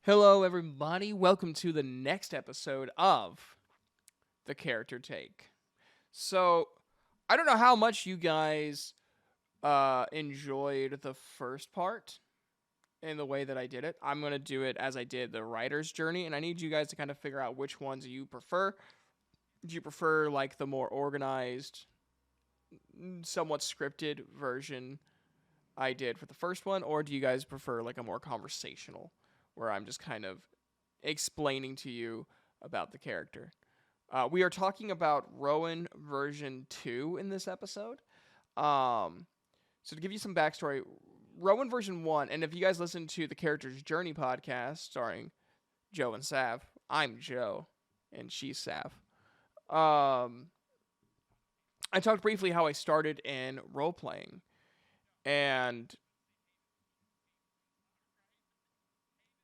Hello, everybody. Welcome to the next episode of The Character Take. So, I don't know how much you guys enjoyed the first part in the way that I did it. I'm going to do it as I did the writer's journey, and I need you guys to kind of figure out which ones you prefer. Do you prefer, like, the more organized, somewhat scripted version I did for the first one, or do you guys prefer, like, a more conversational, where I'm just kind of explaining to you about the character? We are talking about Rowan version 2 in this episode. Um, so to give you some backstory, Rowan version 1, and if you guys listen to the Character's Journey podcast starring Joe and Sav, I'm Joe and she's Sav. Um, I talked briefly how I started in role playing, and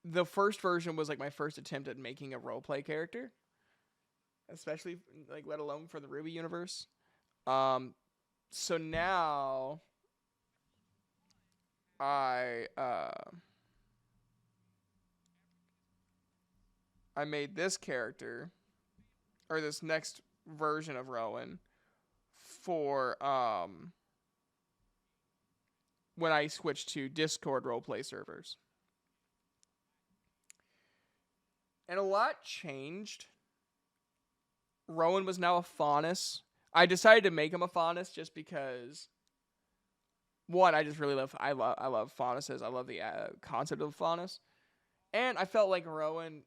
the first version was like my first attempt at making a role play character, especially like let alone for the Ruby universe. Um, so now I I made this character or this next version of Rowan for when I switched to Discord roleplay servers. And a lot changed. Rowan was now a Faunus. I decided to make him a Faunus just because one, I just really love Faunuses. I love the concept of Faunus. And I felt like Rowan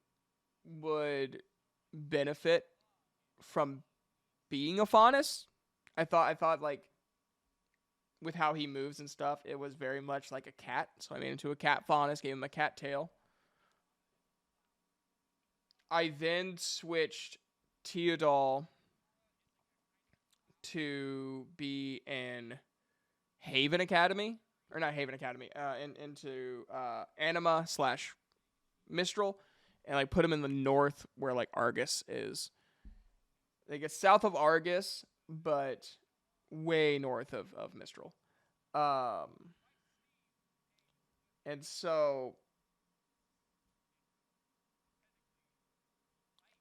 would benefit from being a Faunus. I thought like with how he moves and stuff, it was very much like a cat. So I made him into a cat Faunus, gave him a cat tail. I then switched Theodol to be in Haven Academy, or not Haven Academy, into Anima slash Mistral, and like put him in the north where like Argus is. Like it's south of Argus, but way north of Mistral. Um, and so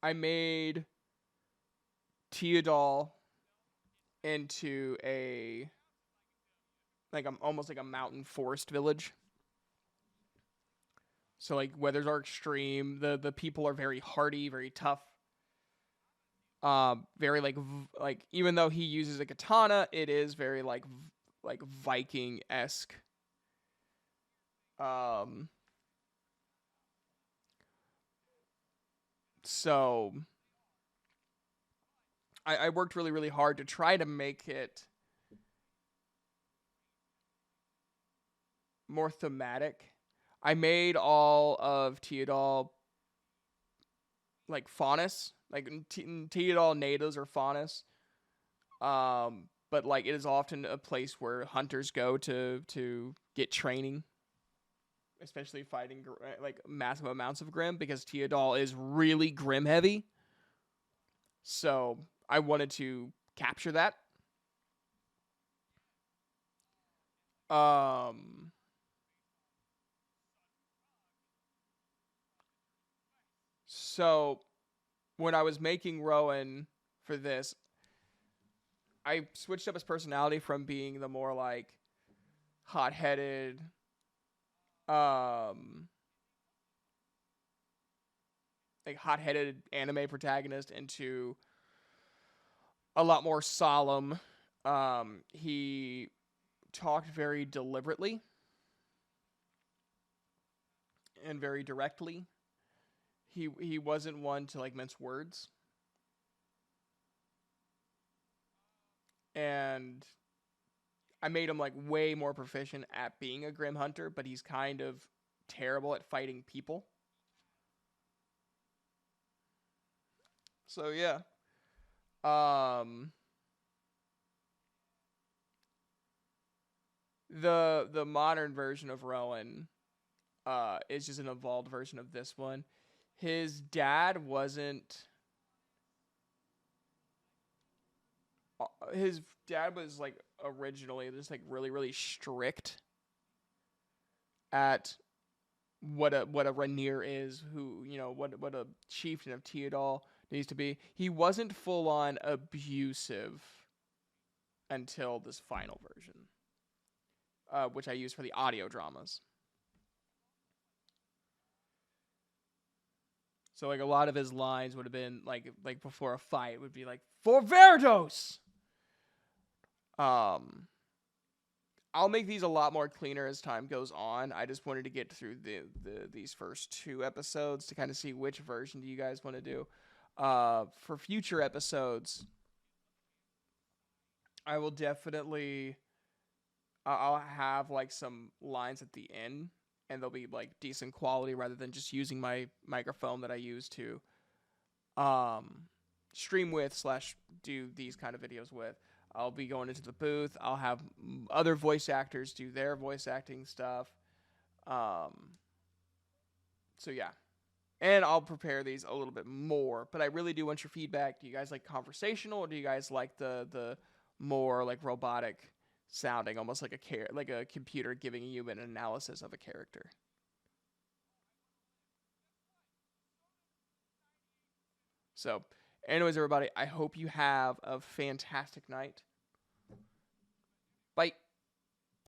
I made Theodol into a like almost like a mountain forest village. So like weathers are extreme. The people are very hardy, very tough. Very like even though he uses a katana, it is very like Viking esque. Um, so I worked really hard to try to make it more thematic. I made all of Teodol like Faunus, like Teodol natives are Faunus. But like it is often a place where hunters go to get training, especially fighting like massive amounts of Grim because Teodol is really Grim heavy. So I wanted to capture that. Um, so when I was making Rowan for this, I switched up his personality from being the more like hot-headed, um, like hot-headed anime protagonist into a lot more solemn. He talked very deliberately and very directly. He wasn't one to like mince words. And I made him like way more proficient at being a Grim Hunter, but he's kind of terrible at fighting people. So yeah. Um the modern version of Rowan is just an evolved version of this one. His dad wasn't his dad was like originally just like really strict at what a Reignier is, who what a chieftain of Teodal needs to be. He wasn't full on abusive until this final version, which I use for the audio dramas. So like a lot of his lines would have been like before a fight would be like for Verdos. Um, I'll make these a lot more cleaner as time goes on. I just wanted to get through these first 2 episodes to kind of see which version do you guys want to do. For future episodes, I will definitely I'll have like some lines at the end, and they'll be like decent quality rather than just using my microphone that I use to um stream with slash do these kind of videos with. I'll be going into the booth. I'll have other voice actors do their voice acting stuff. Um, so yeah, and I'll prepare these a little bit more. But I really do want your feedback. Do you guys like conversational, or do you guys like the more like robotic sounding, almost like like a computer giving you an analysis of a character? So, anyways, everybody, I hope you have a fantastic night.